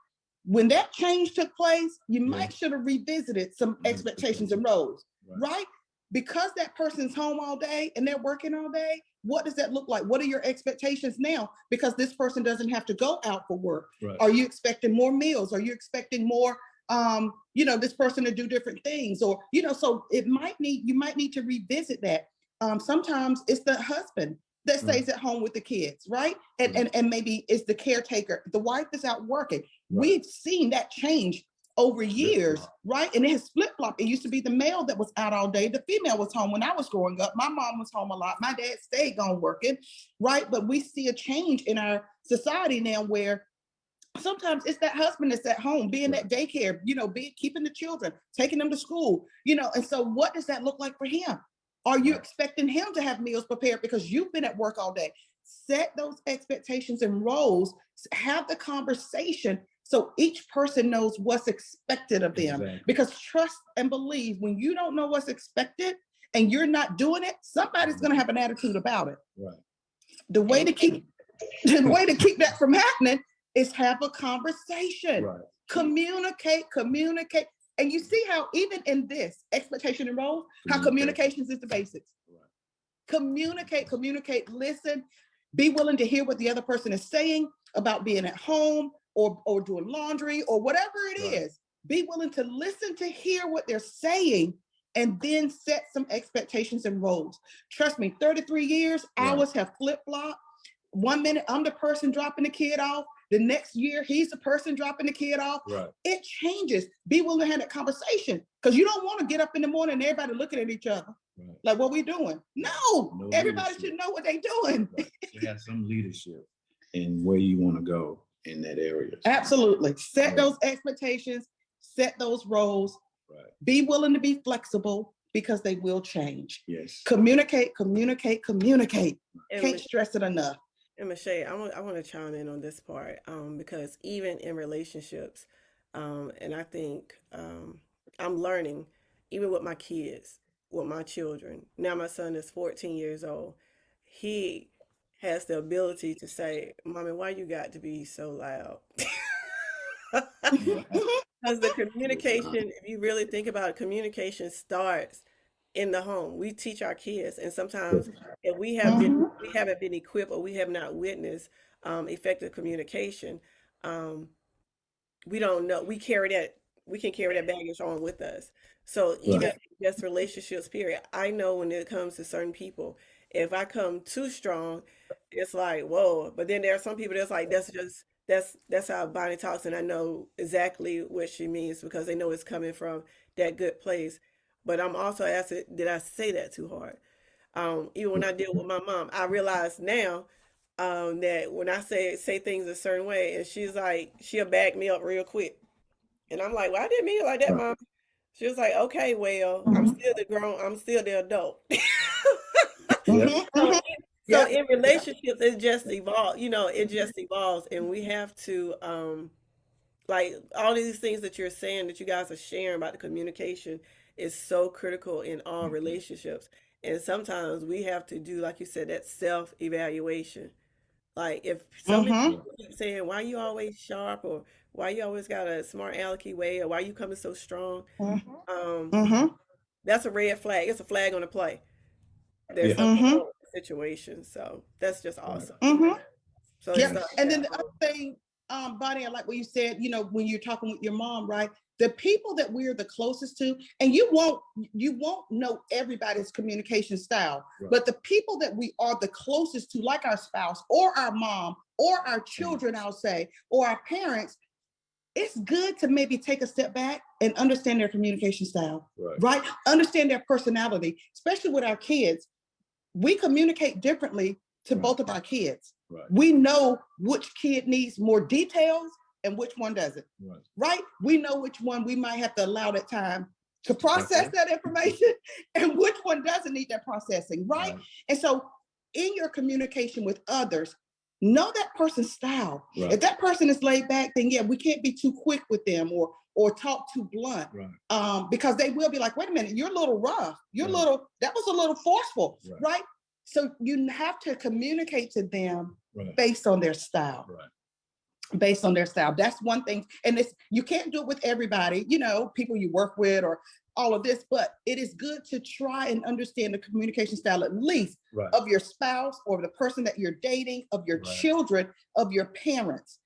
When that change took place, you might should have revisited some expectations and roles, right? Because that person's home all day and they're working all day, what does that look like? What are your expectations now? Because this person doesn't have to go out for work. Right. Are you expecting more meals? Are you expecting more this person to do different things, or, so you might need to revisit that. Sometimes it's the husband that stays at home with the kids, right? And maybe it's the caretaker. The wife is out working. We've seen that change over years, right? And it has flip-flopped. It used to be the male that was out all day. The female was home. When I was growing up, my mom was home a lot. My dad stayed gone working, right? But we see a change in our society now where sometimes it's that husband that's at home, being at daycare, keeping the children, taking them to school, and so what does that look like for him? Are you expecting him to have meals prepared because you've been at work all day? Set those expectations and roles, have the conversation so each person knows what's expected of them. Exactly. Because trust and believe, when you don't know what's expected and you're not doing it, somebody's going to have an attitude about it. Right. The way to keep that from happening is have a conversation. Right. Communicate. And you see how even in this expectation and role, how communications is the basics. Right. Communicate, listen, be willing to hear what the other person is saying about being at home or doing laundry or whatever it is. Be willing to listen to hear what they're saying and then set some expectations and roles. Trust me, 33 years, hours have flip-flopped. 1 minute, I'm the person dropping the kid off. The next year, he's the person dropping the kid off. Right. It changes. Be willing to have that conversation because you don't want to get up in the morning and everybody looking at each other. Right. Like, what we doing? No everybody leadership. Should know what they're doing. Right. You have some leadership in where you want to go in that area. Absolutely. Set those expectations, set those roles. Right. Be willing to be flexible because they will change. Yes. Communicate. Can't stress it enough. And Meshea, I want to chime in on this part because even in relationships, and I think I'm learning, even with my kids, with my children. Now my son is 14 years old. He has the ability to say, "Mommy, why you got to be so loud?" Because the communication, if you really think about it, communication starts in the home. We teach our kids, and sometimes if we haven't been equipped or we have not witnessed effective communication, we don't know. We can carry that baggage on with us. So even just relationships, period. I know when it comes to certain people, if I come too strong, it's like, whoa. But then there are some people that's like, that's how Bonnie talks, and I know exactly what she means because they know it's coming from that good place. But I'm also asking, did I say that too hard? Even when I deal with my mom, I realize now that when I say things a certain way, and she's like, she'll back me up real quick. And I'm like, well, I didn't mean it like that, Mom. She was like, okay, well, I'm still the adult. So in relationships, it just evolves, it just evolves. And we have to, like all these things that you're saying, that you guys are sharing about the communication is so critical in all relationships. And sometimes we have to do, like you said, that self-evaluation. Like if somebody keeps saying, why you always sharp, or why you always got a smart alecky way, or why you coming so strong, that's a red flag. It's a flag on the play. There's something wrong with the situation. So that's just awesome. So and then the other thing, Bonnie, I like what you said, when you're talking with your mom, right? The people that we're the closest to, and you won't know everybody's communication style, but the people that we are the closest to, like our spouse or our mom or our children, I'll say, or our parents, it's good to maybe take a step back and understand their communication style, right? Understand their personality, especially with our kids. We communicate differently to both of our kids. We know which kid needs more details and which one doesn't, right? We know which one we might have to allow that time to process that information and which one doesn't need that processing, right? And so in your communication with others, know that person's style. If that person is laid back, then we can't be too quick with them or talk too blunt, because they will be like, wait a minute, you're a little rough. That was a little forceful, right? So you have to communicate to them based on their style. Based on their style. That's one thing. And you can't do it with everybody, people you work with or all of this, but it is good to try and understand the communication style, at least of your spouse or the person that you're dating, of your children, of your parents.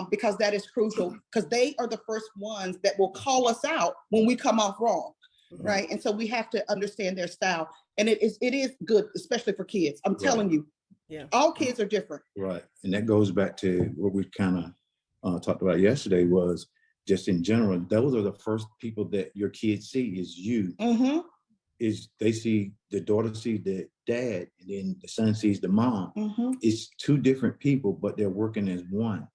because that is crucial, because they are the first ones that will call us out when we come off wrong, right? And so we have to understand their style. And it is good, especially for kids. I'm telling you, all kids are different. Right. And that goes back to what we kind of talked about yesterday, was just in general, those are the first people that your kids see is you. Is they see the daughter sees the dad, and then the son sees the mom. It's two different people, but they're working as one.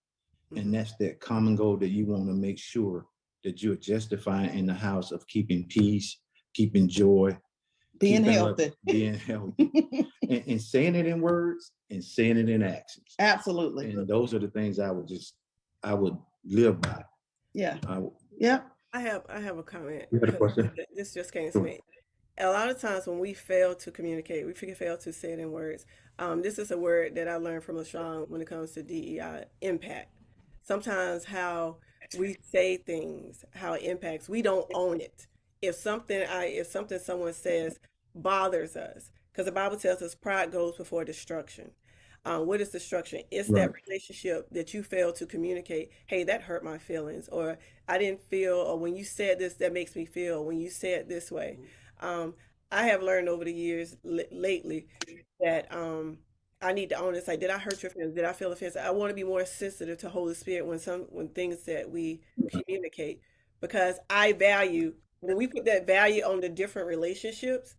And that's that common goal that you want to make sure that you're justifying in the house of keeping peace, keeping joy, being healthy, and saying it in words and saying it in actions. Absolutely. And those are the things I would live by. Yeah. I have a comment. You had a question? This just came to me. A lot of times when we fail to communicate, we fail to say it in words. This is a word that I learned from LaShawn when it comes to DEI, impact. Sometimes how we say things, how it impacts, we don't own it. If something someone says bothers us, because the Bible tells us pride goes before destruction. What is destruction? It's that relationship that you fail to communicate. Hey, that hurt my feelings, or I didn't feel, or when you said this, that makes me feel, when you say it this way. I have learned over the years lately that I need to own it. It's like, did I hurt your feelings? Did I feel offensive? I want to be more sensitive to Holy Spirit when things that we communicate, because I value, when we put that value on the different relationships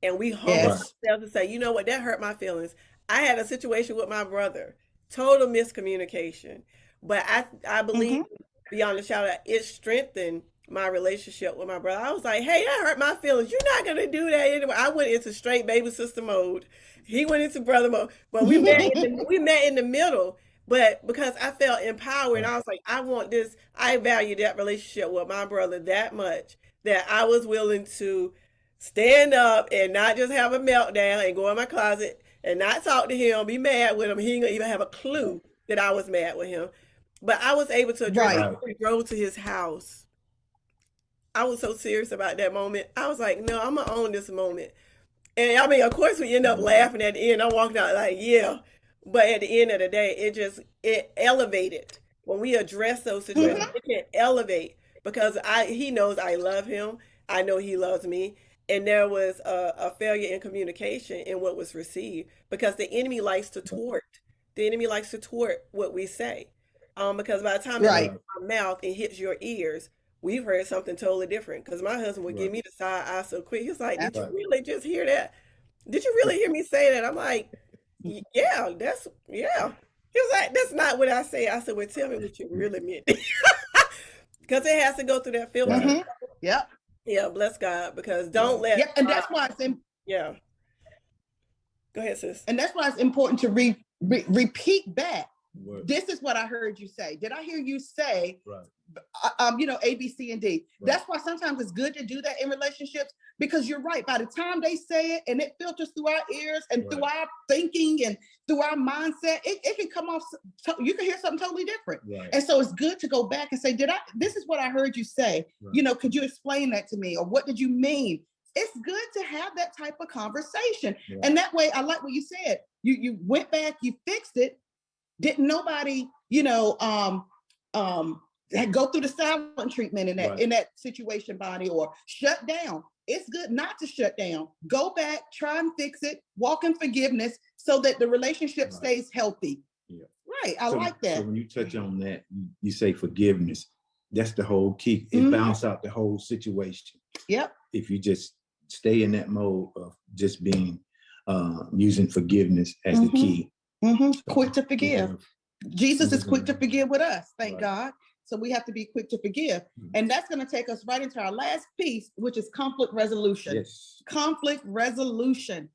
and we humble ourselves and say, you know what, that hurt my feelings. I had a situation with my brother, total miscommunication, but I believe beyond a shadow, it strengthened my relationship with my brother. I was like, hey, that hurt my feelings. You're not going to do that anymore. I went into straight baby sister mode. He went into brother mode, but we met in the middle. But because I felt empowered, I was like, I want this. I value that relationship with my brother that much that I was willing to stand up and not just have a meltdown and go in my closet and not talk to him, be mad with him. He didn't even have a clue that I was mad with him. But I was able to address it. We drove to his house. I was so serious about that moment. I was like, no, I'm going to own this moment. And I mean, of course, we end up laughing at the end. I walked out like, yeah. But at the end of the day, it elevated. When we address those situations, it can elevate, because he knows I love him. I know he loves me. And there was a failure in communication in what was received, because the enemy likes to thwart. The enemy likes to thwart what we say. Because by the time it hits my mouth and hits your ears, we've heard something totally different. Because my husband would give me the side eye so quick. He's like, did you really just hear that? Did you really hear me say that? I'm like, yeah. He was like, that's not what I say. I said, well, tell me what you really meant. Because it has to go through that filter. Yeah, bless God. Because don't let. And that's why it's go ahead, sis. And that's why it's important to repeat back. This is what I heard you say. Did I hear you say, A, B, C, and D? That's why sometimes it's good to do that in relationships, because you're right. By the time they say it and it filters through our ears and through our thinking and through our mindset, it can come off, you can hear something totally different. And so it's good to go back and say, this is what I heard you say. Could you explain that to me? Or what did you mean? It's good to have that type of conversation. And that way, I like what you said. You went back, you fixed it. Didn't nobody, go through the silent treatment in that situation, Bonnie, or shut down. It's good not to shut down. Go back, try and fix it, walk in forgiveness so that the relationship stays healthy. I like that. So when you touch on that, you say forgiveness. That's the whole key. It bounces out the whole situation. If you just stay in that mode of just being, using forgiveness as the key. Quick to forgive. Jesus is quick to forgive with us, thank God. So we have to be quick to forgive. And that's going to take us right into our last piece, which is conflict resolution. Conflict resolution.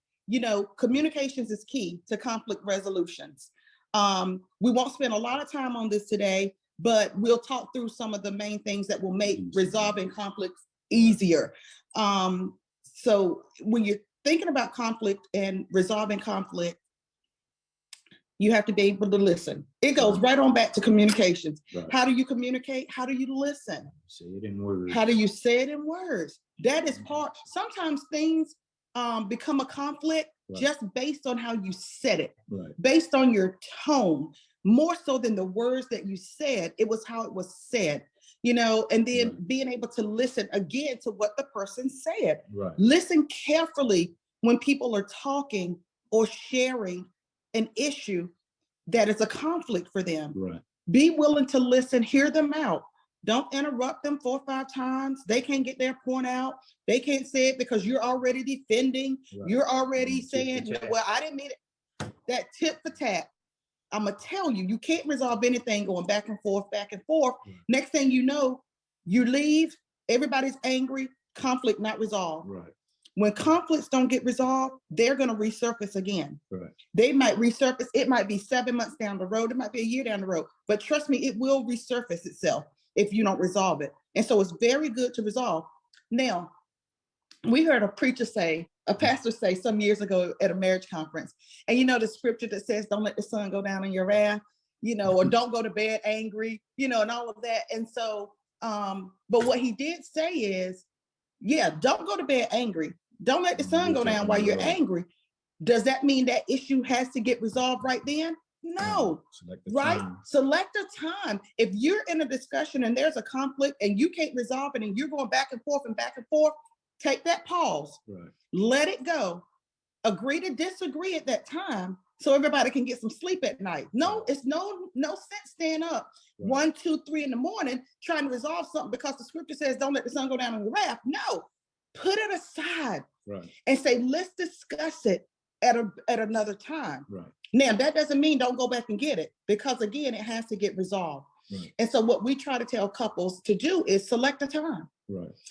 Communications is key to conflict resolutions. We won't spend a lot of time on this today, but we'll talk through some of the main things that will make resolving conflicts easier. So when you're thinking about conflict and resolving conflict, you have to be able to listen. It goes right on back to communications. How do you communicate? How do you listen? Say it in words. How do you say it in words? That is part. Sometimes things become a conflict just based on how you said it, based on your tone. more so than the words that you said, it was how it was said, you know, and then being able to listen again to what the person said. Listen carefully when people are talking or sharing an issue that is a conflict for them. Be willing to listen, hear them out. Don't interrupt them 4 or 5 times. They can't get their point out. They can't say it because you're already defending. You're already saying, well, I didn't mean it. That tit for tat. I'm going to tell you, you can't resolve anything going back and forth, back and forth. Next thing you know, you leave, everybody's angry, conflict not resolved. When conflicts don't get resolved, they're going to resurface again. They might resurface. It might be 7 months down the road. It might be a year down the road. But trust me, it will resurface itself if you don't resolve it. And so it's very good to resolve. Now, we heard a pastor say some years ago at a marriage conference, and you know the scripture that says, don't let the sun go down on your wrath, you know, or don't go to bed angry, you know, and all of that. And so, but what he did say is, yeah, don't go to bed angry. Don't let the sun go down while you're angry. Does that mean that issue has to get resolved right then? No, right? Select a time. If you're in a discussion and there's a conflict and you can't resolve it and you're going back and forth, take that pause, let it go, agree to disagree at that time so everybody can get some sleep at night. No, it's no sense staying up 1, 2, 3 in the morning trying to resolve something because the scripture says don't let the sun go down on your wrath. No, put it aside and say, let's discuss it at another time. Now, that doesn't mean don't go back and get it, because again, it has to get resolved. And so what we try to tell couples to do is select a time.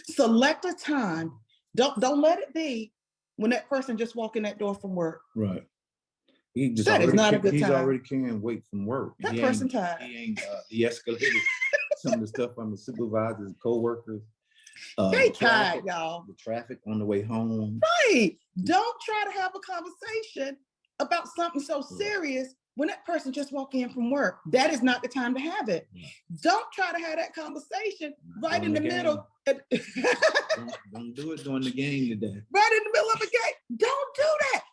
Select a time. Don't let it be when that person just walk in that door from work. That is not a good time. He's already can't wait from work. That person tired. He ain't de-escalated some of the stuff from the supervisors, co-workers. They tired, y'all. The traffic on the way home. Don't try to have a conversation about something so serious when that person just walk in from work. That is not the time to have it. Don't try to have that conversation right in the middle. Don't do it during the game today. Right in the middle of a game. Don't do that.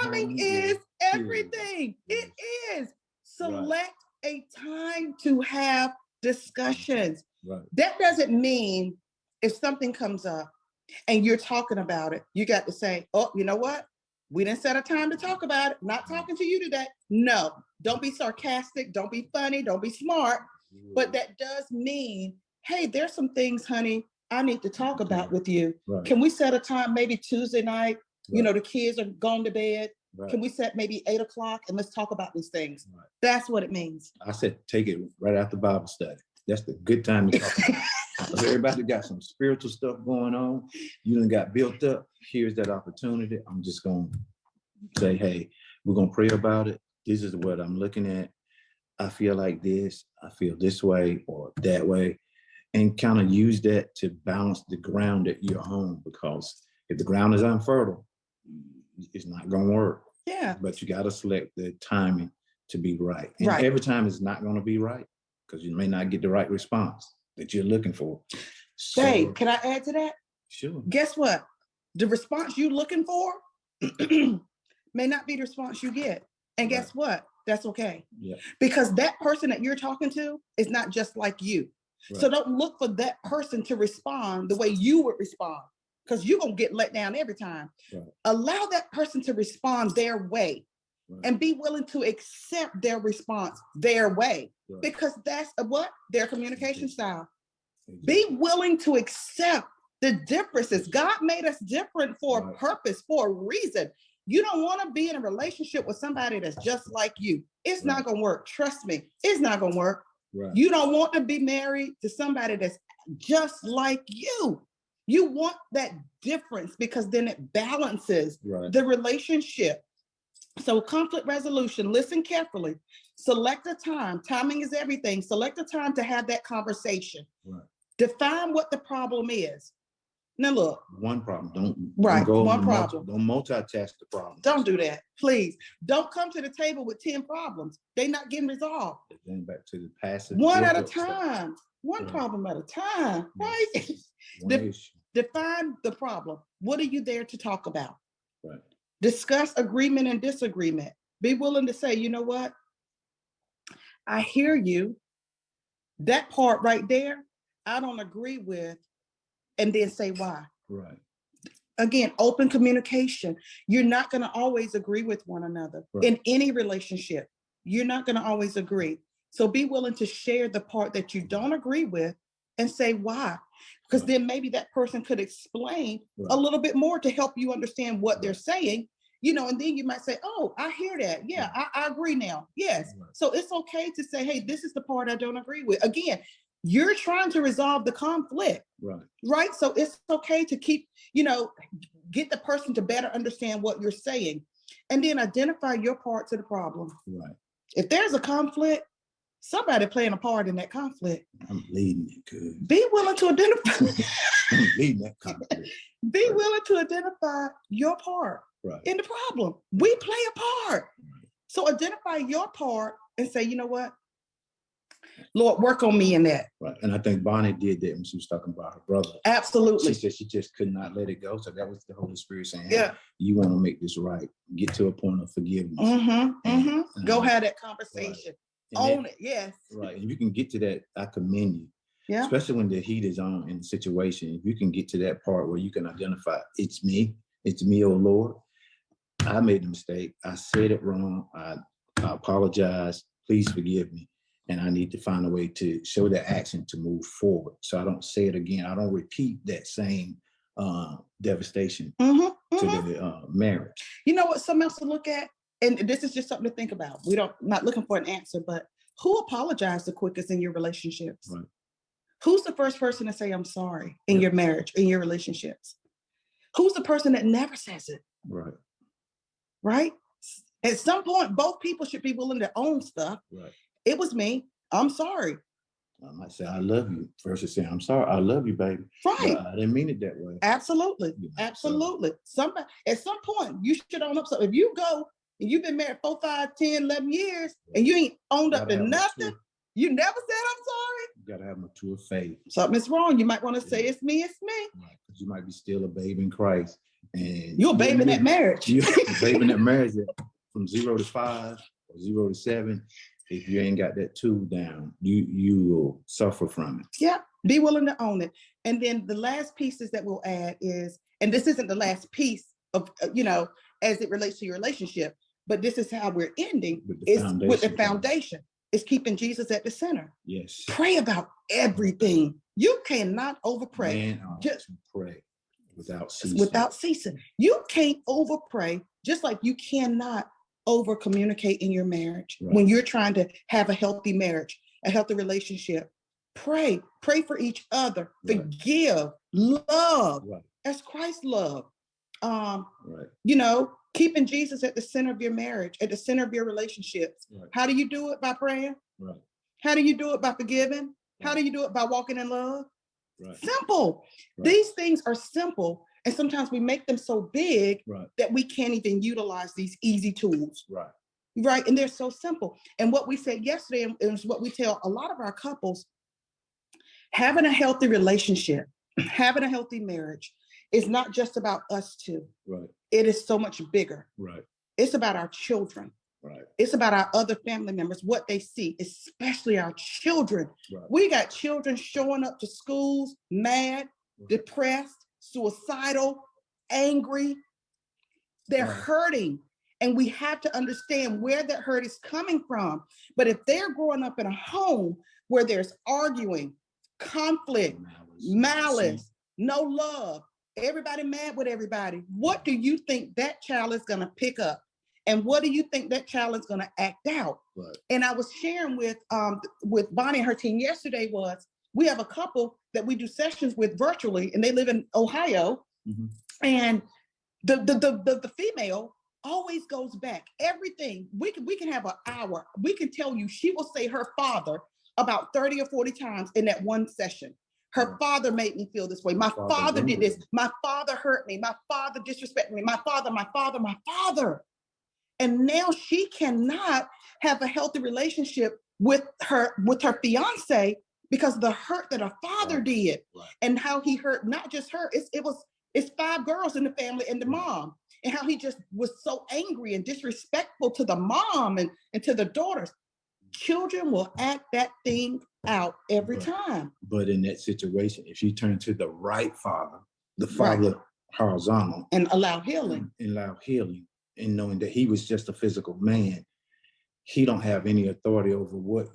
Timing is everything. It is. Select a time to have discussions. That doesn't mean if something comes up and you're talking about it, you got to say, oh, you know what? We didn't set a time to talk about it. Not talking to you today. No, don't be sarcastic. Don't be funny. Don't be smart. But that does mean, hey, there's some things, honey, I need to talk about with you. Can we set a time, maybe Tuesday night? You know, the kids are gone to bed. Can we set maybe 8 o'clock and let's talk about these things? That's what it means. I said, take it right after Bible study. That's the good time to talk about it. Everybody got some spiritual stuff going on. You done got built up. Here's that opportunity. I'm just going to say, hey, we're going to pray about it. This is what I'm looking at. I feel like this. I feel this way or that way. And kind of use that to balance the ground at your home, because if the ground is unfertile, it's not going to work. But you got to select the timing to be right. And every time it's not going to be right, because you may not get the right response that you're looking for. So, hey, can I add to that? Sure. Guess what? The response you're looking for may not be the response you get. And guess what? That's okay. Because that person that you're talking to is not just like you. So don't look for that person to respond the way you would respond, because you're going to get let down every time. Allow that person to respond their way and be willing to accept their response their way, because that's their communication style. Be willing to accept the differences. God made us different for a purpose, for a reason. You don't want to be in a relationship with somebody that's just like you. It's not going to work. Trust me, it's not going to work. You don't want to be married to somebody that's just like you. You want that difference, because then it balances the relationship. So conflict resolution, listen carefully, select a time. Timing is everything. Select a time to have that conversation. Define what the problem is. Now look. One problem. Don't go one problem. Don't multitask the problem. Don't do that, please. Don't come to the table with 10 problems. They're not getting resolved. Then back to the passive. One at a time. One problem at a time, right? Define the problem. What are you there to talk about? Discuss agreement and disagreement. Be willing to say, you know what? I hear you. That part right there, I don't agree with, and then say why. Right. Again, open communication. You're not going to always agree with one another in any relationship. You're not going to always agree. So be willing to share the part that you don't agree with and say why. Because then maybe that person could explain a little bit more to help you understand what they're saying, you know, and then you might say, oh, I hear that. Yeah, I agree now. Yes. So it's okay to say, hey, this is the part I don't agree with. Again, you're trying to resolve the conflict, right? So it's okay to keep, you know, get the person to better understand what you're saying, and then identify your part to the problem. Right. If there's a conflict, somebody playing a part in that conflict. I'm leading it, good. Be willing to identify. I'm leading that conflict. Be willing to identify your part in the problem. We play a part. So identify your part and say, you know what? Lord, work on me in that. Right. And I think Bonnie did that when she was talking about her brother. Absolutely. She said she just could not let it go. So that was the Holy Spirit saying, hey, you want to make this right. Get to a point of forgiveness. Go have that conversation. Own it. Yes. Right. And you can get to that. I commend you. Yeah. Especially when the heat is on in the situation. If you can get to that part where you can identify, it's me, oh Lord. I made the mistake. I said it wrong. I apologize. Please forgive me. And I need to find a way to show that action to move forward. So I don't say it again. I don't repeat that same devastation to the marriage. You know what? Something else to look at, and this is just something to think about. Not looking for an answer, but who apologized the quickest in your relationships? Right. Who's the first person to say I'm sorry in your marriage, in your relationships? Who's the person that never says it? Right. Right? At some point, both people should be willing to own stuff. Right. It was me. I'm sorry. I might say, I love you versus saying, I'm sorry. I love you, baby. Right. But I didn't mean it that way. Absolutely. Absolutely. Somebody, at some point, you should own up. So if you go and you've been married 4, 5, 10, 11 years and you ain't owned up to nothing, you never said, I'm sorry. You got to have mature faith. Something's wrong. You might want to say, it's me, it's me. Right. Because you might be still a babe in Christ. And you're a babe in that marriage. You're a babe in that marriage from 0 to 5 or 0 to 7. If you ain't got that tool down, you will suffer from it. Yeah, be willing to own it. And then the last pieces that we'll add is, and this isn't the last piece of, you know, as it relates to your relationship, but this is how we're ending, with the foundation. It's keeping Jesus at the center. Yes. Pray about everything. You cannot overpray. Just pray without ceasing. Without ceasing. You can't overpray, just like you cannot over communicate in your marriage. When you're trying to have a healthy marriage, a healthy relationship. Pray for each other, forgive, love as Christ loved. You know, keeping Jesus at the center of your marriage, at the center of your relationships. How do you do it? By praying. How do you do it? By forgiving. How do you do it? By walking in love. Simple. These things are simple. And sometimes we make them so big that we can't even utilize these easy tools. Right. And they're so simple. And what we said yesterday is what we tell a lot of our couples, having a healthy relationship, having a healthy marriage is not just about us two. It is so much bigger. It's about our children. It's about our other family members, what they see, especially our children. We got children showing up to schools, mad, depressed, suicidal, angry. They're hurting. And we have to understand where that hurt is coming from. But if they're growing up in a home where there's arguing, conflict, malice, no love, everybody mad with everybody, what do you think that child is going to pick up? And what do you think that child is going to act out? And I was sharing with Bonnie and her team yesterday was, we have a couple that we do sessions with virtually, and they live in Ohio. And the female always goes back. Everything, we can have an hour. We can tell you, she will say her father about 30 or 40 times in that one session. Her father made me feel this way. My father did this. My father hurt me. My father disrespected me. My father. And now she cannot have a healthy relationship with her fiance because of the hurt that her father did and how he hurt not just her. It's 5 girls in the family and the mom, and how he just was so angry and disrespectful to the mom and to the daughters. children will act that thing out every time. But in that situation, if you turn to the right father, the Right. father horizontal, And allow healing. and allow healing, and knowing that he was just a physical man, he don't have any authority over what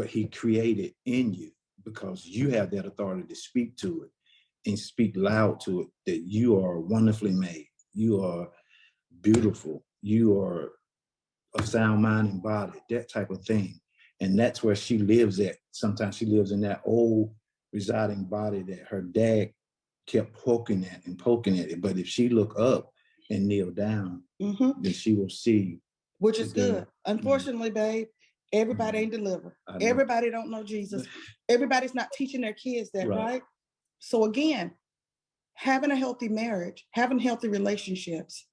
he created in you, because you have that authority to speak to it and speak loud to it, that you are wonderfully made, you are beautiful, you are of sound mind and body, that type of thing. And that's where she lives at. Sometimes she lives in that old residing body that her dad kept poking at it. But if she look up and kneel down, then she will see. Which is good. Unfortunately, babe, everybody ain't delivered. Everybody don't know Jesus. Everybody's not teaching their kids that, right? So again, having a healthy marriage, having healthy relationships,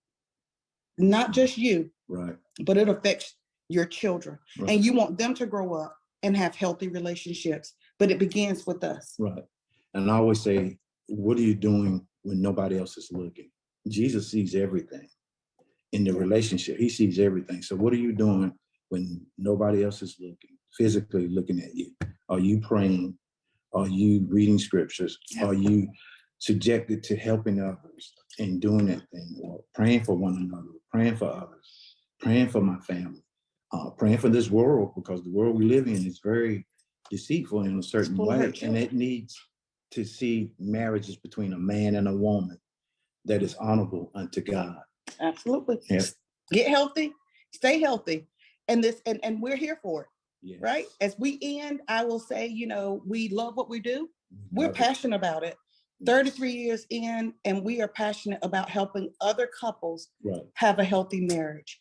not just you, right, but it affects your children. Right. And you want them to grow up and have healthy relationships, but it begins with us. Right. And I always say, what are you doing when nobody else is looking? Jesus sees everything in the relationship. He sees everything. So what are you doing when nobody else is looking, physically looking at you? Are you praying? Are you reading scriptures? Are you subjected to helping others and doing that thing, or praying for one another, praying for others, praying for my family, praying for this world, because the world we live in is very deceitful in a certain way, and it needs to see marriages between a man and a woman that is honorable unto God. Absolutely. Yeah. Get healthy, stay healthy, and we're here for it. Yes. Right? As we end, I will say, we love what we do. We're passionate about it. 33 years in, and we are passionate about helping other couples have a healthy marriage.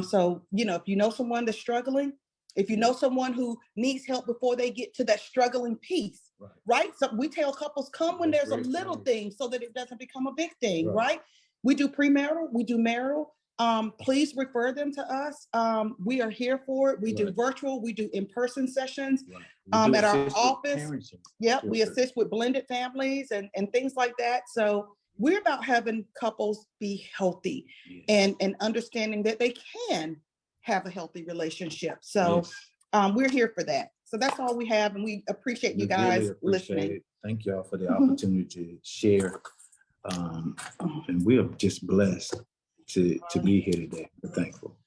So, if you know someone that's struggling, if you know someone who needs help before they get to that struggling piece, right? So we tell couples, come when there's a little thing so that it doesn't become a big thing, right? We do premarital, we do marital. Please refer them to us. We are here for it. We do virtual, we do in-person sessions at our office. Yep, we assist with blended families and things like that. So we're about having couples be healthy and understanding that they can have a healthy relationship. So we're here for that. So that's all we have, and we appreciate you guys really listening. It. Thank y'all for the opportunity to share. And we are just blessed to be here today. We're thankful.